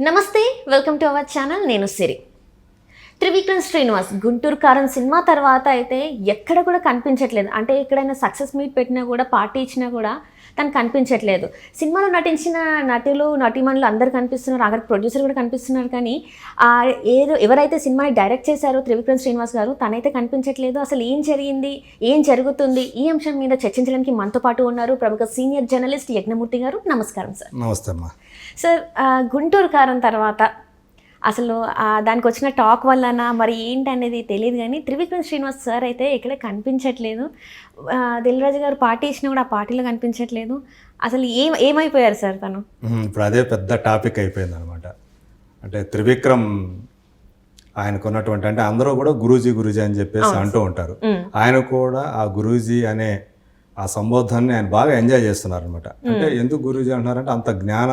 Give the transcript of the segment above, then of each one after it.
నమస్తే, welcome to our channel. నేను సిరి. త్రివిక్రమ్ శ్రీనివాస్ గుంటూరు కారం సినిమా తర్వాత అయితే ఎక్కడ కూడా కనిపించట్లేదు. అంటే ఎక్కడైనా సక్సెస్ మీట్ పెట్టినా కూడా, పార్టీ ఇచ్చినా కూడా తను కనిపించట్లేదు. సినిమాలో నటించిన నటులు నటీమణులు అందరు కనిపిస్తున్నారు, అక్కడ ప్రొడ్యూసర్ కూడా కనిపిస్తున్నారు. కానీ ఎవరైతే సినిమాని డైరెక్ట్ చేశారో త్రివిక్రమ్ శ్రీనివాస్ గారు, తనైతే కనిపించట్లేదు. అసలు ఏం జరిగింది, ఏం జరుగుతుంది, ఈ అంశం మీద చర్చించడానికి మనతో పాటు ఉన్నారు ప్రముఖ సీనియర్ జర్నలిస్ట్ యజ్ఞమూర్తి గారు. నమస్కారం సార్. నమస్తే అమ్మా. సార్, గుంటూరు కారం తర్వాత అసలు దానికి వచ్చిన టాక్ వల్లనా మరి ఏంటి అనేది తెలియదు. కానీ త్రివిక్రమ్ శ్రీనివాస్ సార్ అయితే ఇక్కడ కనిపించట్లేదు. దిల్ రాజు గారు పార్టీ ఇచ్చినా కూడా ఆ పార్టీలో కనిపించట్లేదు. అసలు ఏమైపోయారు సార్ తను? ఇప్పుడు అదే పెద్ద టాపిక్ అయిపోయింది అనమాట. అంటే త్రివిక్రమ్ ఆయనకున్నటువంటి, అంటే అందరూ కూడా గురూజీ అని చెప్పేసి అంటూ ఉంటారు. ఆయన కూడా ఆ గురూజీ అనే ఆ సంబోధనని ఆయన బాగా ఎంజాయ్ చేస్తున్నారు అనమాట. అంటే ఎందుకు గురూజీ అంటున్నారంటే అంత జ్ఞాన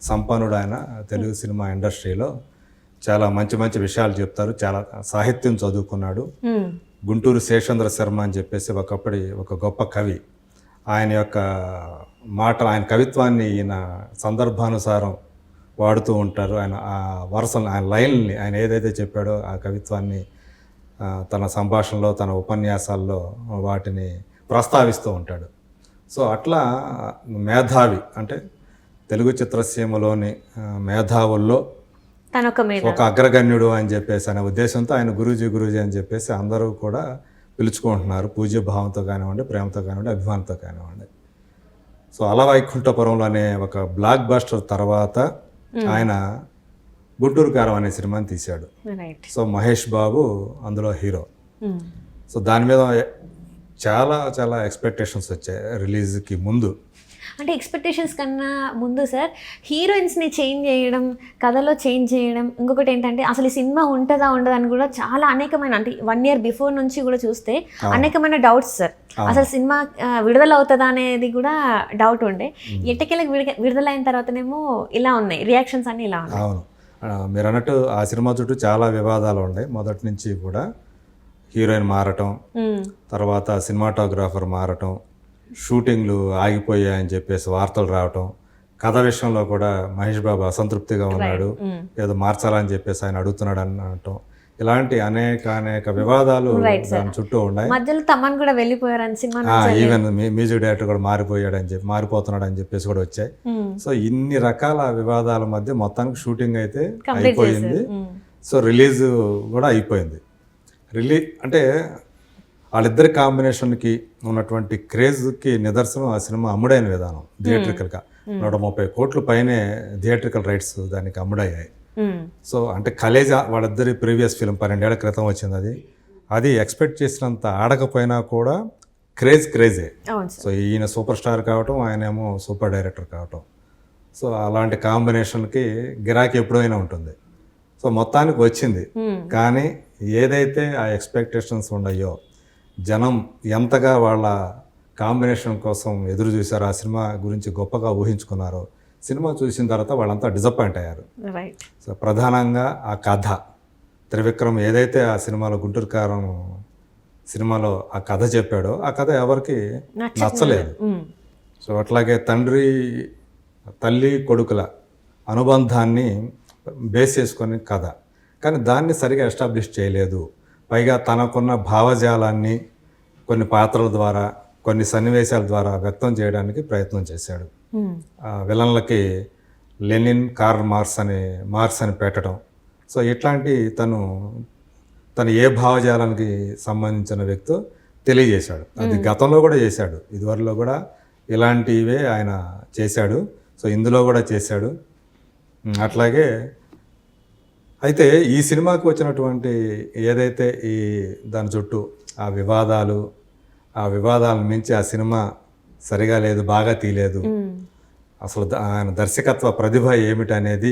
సంపన్నుడు ఆయన. తెలుగు సినిమా ఇండస్ట్రీలో చాలా మంచి మంచి విషయాలు చెప్తారు. చాలా సాహిత్యం చదువుకున్నాడు. గుంటూరు శేషేంద్ర శర్మ అని చెప్పేసి ఒకప్పటి ఒక గొప్ప కవి. ఆయన యొక్క ఆయన కవిత్వాన్ని ఈయన సందర్భానుసారం వాడుతూ ఉంటారు. ఆయన ఆ వరుసలు, ఆయన లైన్ని, ఆయన ఏదైతే చెప్పాడో ఆ కవిత్వాన్ని తన సంభాషణలో, తన ఉపన్యాసాల్లో వాటిని ప్రస్తావిస్తూ ఉంటాడు. సో అట్లా మేధావి, అంటే తెలుగు చిత్రసీమలోని మేధావుల్లో ఒక అగ్రగణ్యుడు అని చెప్పేసి అనే ఉద్దేశంతో ఆయన గురూజీ అని చెప్పేసి అందరూ కూడా పిలుచుకుంటున్నారు. పూజ్య భావంతో కానివ్వండి, ప్రేమతో కానివ్వండి, అభిమానంతో కానివ్వండి. సో అల వైకుంఠపురంలో అనే ఒక బ్లాక్ బస్టర్ తర్వాత ఆయన గుంటూరు కారం అనే సినిమాని తీశాడు. సో మహేష్ బాబు అందులో హీరో. సో దాని మీద చాలా చాలా ఎక్స్పెక్టేషన్స్ వచ్చాయి రిలీజ్కి ముందు. అంటే ఎక్స్పెక్టేషన్స్ కన్నా ముందు సార్, హీరోయిన్స్ని చేంజ్ చేయడం, కథలో చేంజ్ చేయడం, ఇంకొకటి ఏంటంటే అసలు ఈ సినిమా ఉంటుందా ఉండదా అని కూడా చాలా అనేకమైన, అంటే 1 year బిఫోర్ నుంచి కూడా చూస్తే అనేకమైన డౌట్స్ సార్. అసలు సినిమా విడుదల అవుతుందా అనేది కూడా డౌట్ ఉండే. ఎట్టకేళ్ళకి విడుదలైన తర్వాతనేమో ఇలా ఉన్నాయి రియాక్షన్స్ అన్నీ ఇలా ఉన్నాయి. అవును, మీరు అన్నట్టు ఆ సినిమా చుట్టూ చాలా వివాదాలు ఉన్నాయి మొదటి నుంచి కూడా. హీరోయిన్ మారటం, తర్వాత సినిమాటోగ్రాఫర్ మారటం, షూటింగ్లు ఆగిపోయాయని చెప్పేసి వార్తలు రావటం, కథ విషయంలో కూడా మహేష్ బాబు అసంతృప్తిగా ఉన్నాడు, ఏదో మార్చాలని చెప్పేసి ఆయన అడుగుతున్నాడు అనటం, ఇలాంటి అనేక వివాదాలు దాని చుట్టూ ఉన్నాయి. మధ్యలో తమన్ కూడా వెళ్ళిపోయారని సినిమా, ఈవెన్ మ్యూజిక్ డైరెక్టర్ కూడా మారిపోతున్నాడు అని చెప్పేసి కూడా వచ్చాయి. సో ఇన్ని రకాల వివాదాల మధ్య మొత్తానికి షూటింగ్ అయితే అయిపోయింది. సో రిలీజ్ కూడా అయిపోయింది. అంటే వాళ్ళిద్దరి కాంబినేషన్కి ఉన్నటువంటి క్రేజ్కి నిదర్శనం ఆ సినిమా అమ్ముడైన విధానం. థియేట్రికల్గా 130 కోట్ల పైనే థియేట్రికల్ రైట్స్ దానికి అమ్ముడయ్యాయి. సో అంటే కలేజా వాళ్ళిద్దరి ప్రీవియస్ ఫిల్మ్ 12 ఏళ్ల క్రితం వచ్చింది. అది ఎక్స్పెక్ట్ చేసినంత ఆడకపోయినా కూడా క్రేజే. సో ఈయన సూపర్ స్టార్ కావటం, ఆయనేమో సూపర్ డైరెక్టర్ కావటం. సో అలాంటి కాంబినేషన్కి గిరాకీ ఎప్పుడైనా ఉంటుంది. సో మొత్తానికి వచ్చింది. కానీ ఏదైతే ఆ ఎక్స్పెక్టేషన్స్ ఉన్నాయో, జనం ఎంతగా వాళ్ళ కాంబినేషన్ కోసం ఎదురు చూశారో, ఆ సినిమా గురించి గొప్పగా ఊహించుకున్నారో, సినిమా చూసిన తర్వాత వాళ్ళంతా డిసప్పాయింట్ అయ్యారు. సో ప్రధానంగా ఆ కథ, త్రివిక్రమ్ ఏదైతే ఆ సినిమాలో గుంటూరు కారం సినిమాలో ఆ కథ చెప్పాడో ఆ కథ ఎవరికి నచ్చలేదు. సో అట్లాగే తల్లి కొడుకుల అనుబంధాన్ని బేస్ చేసుకొని కథ, కానీ దాన్ని సరిగా ఎస్టాబ్లిష్ చేయలేదు. పైగా తనకున్న భావజాలాన్ని కొన్ని పాత్రల ద్వారా, కొన్ని సన్నివేశాల ద్వారా వ్యక్తం చేయడానికి ప్రయత్నం చేశాడు. విలన్లకి లెనిన్, కార్ల్ మార్క్స్ అని పెట్టడం. సో ఇట్లాంటి తను ఏ భావజాలానికి సంబంధించిన వ్యక్తో తెలియజేశాడు. అది గతంలో కూడా చేశాడు, ఇదివరలో కూడా ఇలాంటివే ఆయన చేశాడు. సో ఇందులో కూడా చేశాడు. అట్లాగే అయితే ఈ సినిమాకి వచ్చినటువంటి ఏదైతే దాని చుట్టూ ఆ వివాదాలను మించి ఆ సినిమా సరిగా లేదు, బాగా తీయలేదు. అసలు ఆయన దర్శకత్వ ప్రతిభ ఏమిటనేది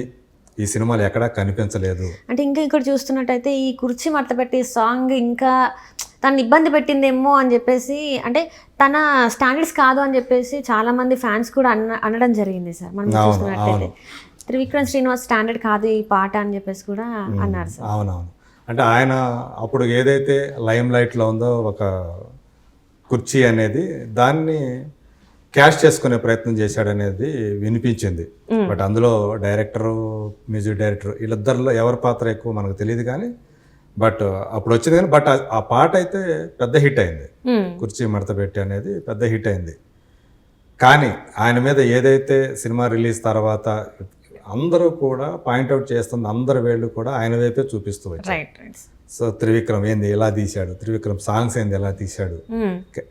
ఈ సినిమాలో ఎక్కడా కనిపించలేదు. అంటే ఇంకా ఇక్కడ చూస్తున్నట్టయితే ఈ కుర్చీ మడత పెట్టి సాంగ్ ఇంకా తను ఇబ్బంది పెట్టిందేమో అని చెప్పేసి, అంటే తన స్టాండర్డ్స్ కాదు అని చెప్పేసి చాలా మంది ఫ్యాన్స్ కూడా అనడం జరిగింది సార్. మనం చూస్తున్నట్టయితే త్రివిక్రమ్ శ్రీనివాస్ స్టాండర్డ్ కాదు ఈ పాట అని చెప్పేసి కూడా అన్నారు సార్. అవునవును, అంటే ఆయన అప్పుడు ఏదైతే లైమ్ లైట్లో ఉందో ఒక కుర్చీ అనేది, దాన్ని క్యాష్ చేసుకునే ప్రయత్నం చేశాడనేది వినిపించింది. బట్ అందులో డైరెక్టరు, మ్యూజిక్ డైరెక్టర్ వీళ్ళిద్దరిలో ఎవరి పాత్ర ఎక్కువ మనకు తెలియదు కానీ బట్ అప్పుడు వచ్చింది కానీ బట్ ఆ పాట అయితే పెద్ద హిట్ అయింది. కుర్చీ మడత పెట్టి అనేది పెద్ద హిట్ అయింది. కానీ ఆయన మీద ఏదైతే సినిమా రిలీజ్ తర్వాత అందరూ కూడా పాయింట్అవుట్ చేస్తుంది, అందరి వేళ్ళు కూడా ఆయన వైపే చూపిస్తూ వచ్చారు. సో త్రివిక్రమ్ ఏంది ఎలా తీశాడు, త్రివిక్రమ్ సాంగ్స్ ఏంది ఎలా తీశాడు,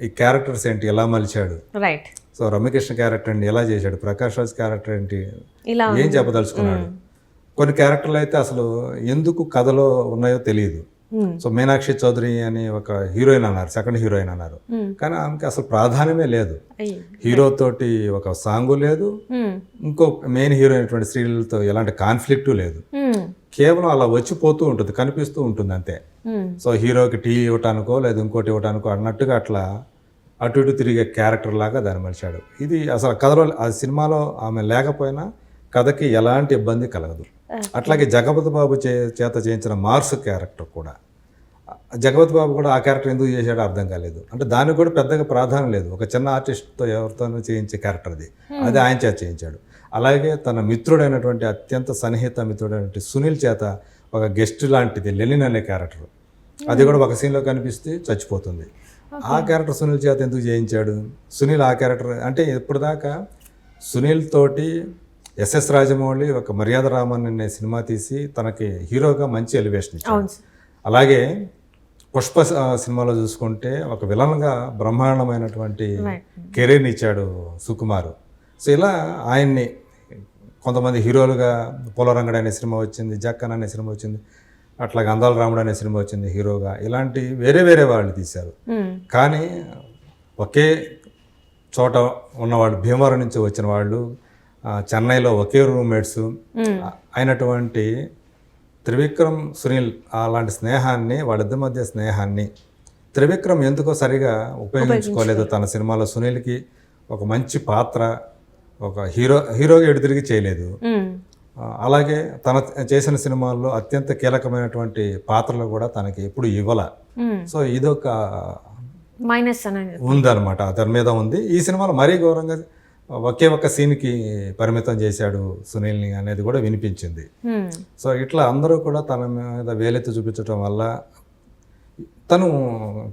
ఈ క్యారెక్టర్స్ ఏంటి ఎలా మలిచాడు, సో రమ్యకృష్ణ క్యారెక్టర్ ఏంటి ఎలా చేశాడు, ప్రకాష్ రాజ్ క్యారెక్టర్ ఏంటి ఏం చెప్పదలుచుకున్నాడు. కొన్ని క్యారెక్టర్లు అయితే అసలు ఎందుకు కథలో ఉన్నాయో తెలియదు. సో మీనాక్షి చౌదరి అని ఒక హీరోయిన్ అన్నారు, సెకండ్ హీరోయిన్ అన్నారు, కానీ ఆమెకి అసలు ప్రాధాన్యమే లేదు. హీరో తోటి ఒక సాంగు లేదు, ఇంకో మెయిన్ హీరోయిన్ అటువంటి శ్రీలతో ఎలాంటి కాన్ఫ్లిక్టు లేదు. కేవలం అలా వచ్చిపోతూ ఉంటుంది, కనిపిస్తూ ఉంటుంది అంతే. సో హీరోకి టీ ఇవ్వటానికో లేదా ఇంకోటి ఇవ్వటానికో అన్నట్టుగా అట్లా అటు ఇటు తిరిగే క్యారెక్టర్ లాగా దాన్ని మలిచాడు. ఇది అసలు కథలో ఆ సినిమాలో ఆమె లేకపోయినా కథకి ఎలాంటి ఇబ్బంది కలగదు. అట్లాగే జగపతి బాబు చేత చేయించిన మార్స్ క్యారెక్టర్ కూడా, జగపతి బాబు కూడా ఆ క్యారెక్టర్ ఎందుకు చేశాడో అర్థం కాలేదు. అంటే దానికి కూడా పెద్దగా ప్రాధాన్యం లేదు, ఒక చిన్న ఆర్టిస్ట్తో ఎవరితోనూ చేయించే క్యారెక్టర్ అది ఆయన చేత చేయించాడు. అలాగే తన మిత్రుడైనటువంటి అత్యంత సన్నిహిత మిత్రుడైనటువంటి సునీల్ చేత ఒక గెస్ట్ లాంటిది లెనిన్ అనే క్యారెక్టర్, అది కూడా ఒక సీన్లో కనిపిస్తే చచ్చిపోతుంది. ఆ క్యారెక్టర్ సునీల్ చేత ఎందుకు చేయించాడు? సునీల్ ఆ క్యారెక్టర్ అంటే ఇప్పుడు దాకా సునీల్ తోటి ఎస్ఎస్ రాజమౌళి ఒక మర్యాద రామన్ అనే సినిమా తీసి తనకి హీరోగా మంచి ఎలివేషన్ ఇచ్చాడు. అలాగే పుష్ప సినిమాలో చూసుకుంటే ఒక విలన్గా బ్రహ్మాండమైనటువంటి కెరీర్ని ఇచ్చాడు సుకుమార్. సో ఇలా ఆయన్ని కొంతమంది హీరోలుగా పోలరంగడు అనే సినిమా వచ్చింది, జక్కన్ అనే సినిమా వచ్చింది, అట్లాగే అందాల రాముడు అనే సినిమా వచ్చింది హీరోగా. ఇలాంటి వేరే వేరే వాళ్ళు తీశారు. కానీ ఒకే చోట ఉన్నవాళ్ళు, భీమవరం నుంచి వచ్చిన వాళ్ళు, చెన్నైలో ఒకే రూమ్మేట్స్ అయినటువంటి త్రివిక్రమ్ సునీల్ అలాంటి స్నేహాన్ని, వాళ్ళిద్దరి మధ్య స్నేహాన్ని త్రివిక్రమ్ ఎందుకో సరిగా ఉపయోగించుకోలేదు. తన సినిమాలో సునీల్కి ఒక మంచి పాత్ర, ఒక హీరోగా ఎడుతిరిగి చేయలేదు. అలాగే తన చేసిన సినిమాల్లో అత్యంత కీలకమైనటువంటి పాత్రలు కూడా తనకి ఎప్పుడు ఇవ్వాల. సో ఇదొక మైనస్ ఉందన్నమాట, అతని మీద ఉంది. ఈ సినిమాలో మరీ ఘోరంగా ఒకే ఒక్క సీన్కి పరిమితం చేశాడు సునీల్ని అనేది కూడా వినిపించింది. సో ఇట్లా అందరూ కూడా తన మీద వేలెత్తి చూపించడం వల్ల తను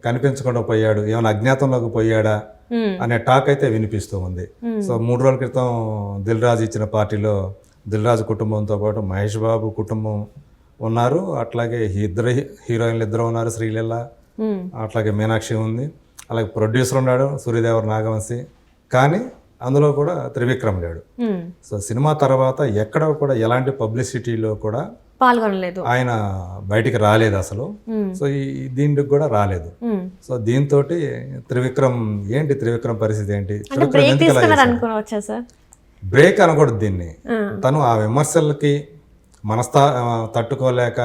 కనిపించకుండా పోయాడు, ఏమైనా అజ్ఞాతంలోకి పోయాడా అనే టాక్ అయితే వినిపిస్తూ ఉంది. సో 3 రోజుల క్రితం దిల్ రాజు ఇచ్చిన పార్టీలో దిల్ రాజు కుటుంబంతో పాటు మహేష్ బాబు కుటుంబం ఉన్నారు, అట్లాగే ఇద్దరు హీరోయిన్లు ఇద్దరు ఉన్నారు, శ్రీలీల, అట్లాగే మీనాక్షి ఉంది, అలాగే ప్రొడ్యూసర్ ఉన్నాడు సూర్యదేవర్ నాగవంశి, కానీ అందులో కూడా త్రివిక్రమ్ లేడు. సో సినిమా తర్వాత ఎక్కడ కూడా ఎలాంటి పబ్లిసిటీలో కూడా పాల్గొనలేదు, ఆయన బయటికి రాలేదు అసలు. సో దీనికి కూడా రాలేదు. సో దీంతో త్రివిక్రమ్ పరిస్థితి ఏంటి? బ్రేక్ అనకూడదు దీన్ని. తను ఆ విమర్శలకి తట్టుకోలేక,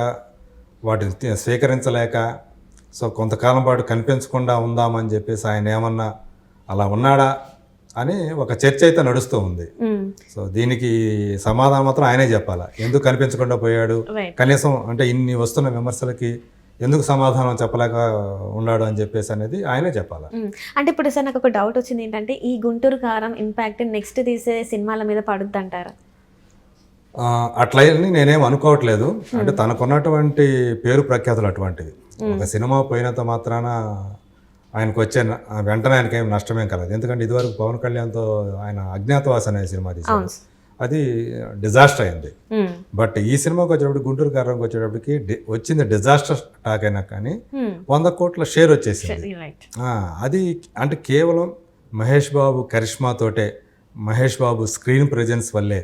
వాటిని స్వీకరించలేక, సో కొంతకాలం పాటు కనిపించకుండా ఉందామని చెప్పేసి ఆయన ఏమన్నా అలా ఉన్నాడా అని ఒక చర్చ అయితే నడుస్తూ ఉంది. సో దీనికి సమాధానం మాత్రం ఆయనే చెప్పాలా, ఎందుకు కనిపించకుండా పోయాడు, కనీసం అంటే ఇన్ని వస్తున్న విమర్శలకి ఎందుకు సమాధానం చెప్పలేక ఉన్నాడు అని చెప్పేసి అనేది ఆయనే చెప్పాలా. అంటే ఇప్పుడు సార్ నాకు ఒక డౌట్ వచ్చింది ఏంటంటే, ఈ గుంటూరు కారం ఇంపాక్ట్ నెక్స్ట్ తీసే సినిమాల మీద పడుద్ది అంటారా? అట్లని నేనేం అనుకోవట్లేదు. అంటే తనకున్నటువంటి పేరు ప్రఖ్యాతులు అటువంటివి. ఒక సినిమా పోయినంత మాత్రాన ఆయనకు వచ్చే వెంటనే ఆయనకి ఏం నష్టమేం కలదు. ఎందుకంటే ఇదివరకు పవన్ కళ్యాణ్తో ఆయన అజ్ఞాతవాస్ అనే సినిమా తీశారు, అది డిజాస్టర్ అయింది. బట్ ఈ సినిమాకి వచ్చేటప్పుడు, గుంటూరు కారంకి వచ్చేటప్పటికి వచ్చింది డిజాస్టర్ టాక్ అయినా కానీ 100 కోట్ల షేర్ వచ్చేసింది. అది అంటే కేవలం మహేష్ బాబు కరిష్మాతోటే, మహేష్ బాబు స్క్రీన్ ప్రెజెన్స్ వల్లే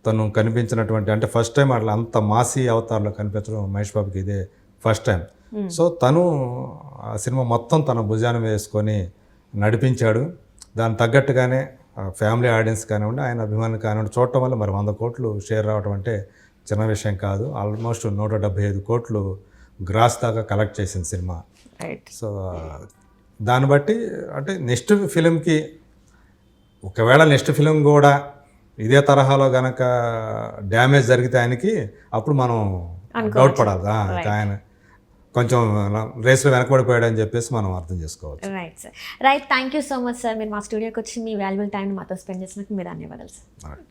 తను కనిపించినటువంటి, అంటే ఫస్ట్ టైం అట్లా అంత మాసీ అవతారంలో కనిపించడం మహేష్ బాబుకి ఇదే ఫస్ట్ టైం. సో తను ఆ సినిమా మొత్తం తన భుజాన్ని వేసుకొని నడిపించాడు. దానికి తగ్గట్టుగానే ఫ్యామిలీ ఆడియన్స్ కానివ్వండి, ఆయన అభిమానులు కానివ్వండి చూడటం వల్ల మరి 100 కోట్లు షేర్ రావడం అంటే చిన్న విషయం కాదు. ఆల్మోస్ట్ 175 కోట్లు గ్రాస్ దాకా కలెక్ట్ చేసింది సినిమా. సో దాన్ని బట్టి అంటే నెక్స్ట్ ఫిలింకి, ఒకవేళ నెక్స్ట్ ఫిలిం కూడా ఇదే తరహాలో గనక డ్యామేజ్ జరిగితే ఆయనకి, అప్పుడు మనం డౌట్ పడాలి. ఆయన కొంచెం రేస్లో వెనకబడిపోయాడని చెప్పేసి మనం అర్థం చేసుకోవచ్చు. Right sir, right. Thank you so much sir, మీరు మా స్టూడియోకి వచ్చి మీ వాల్యుబుల్ టైం మాతో స్పెండ్ చేసినందుకు మీరు ధన్యవాదాలు సార్.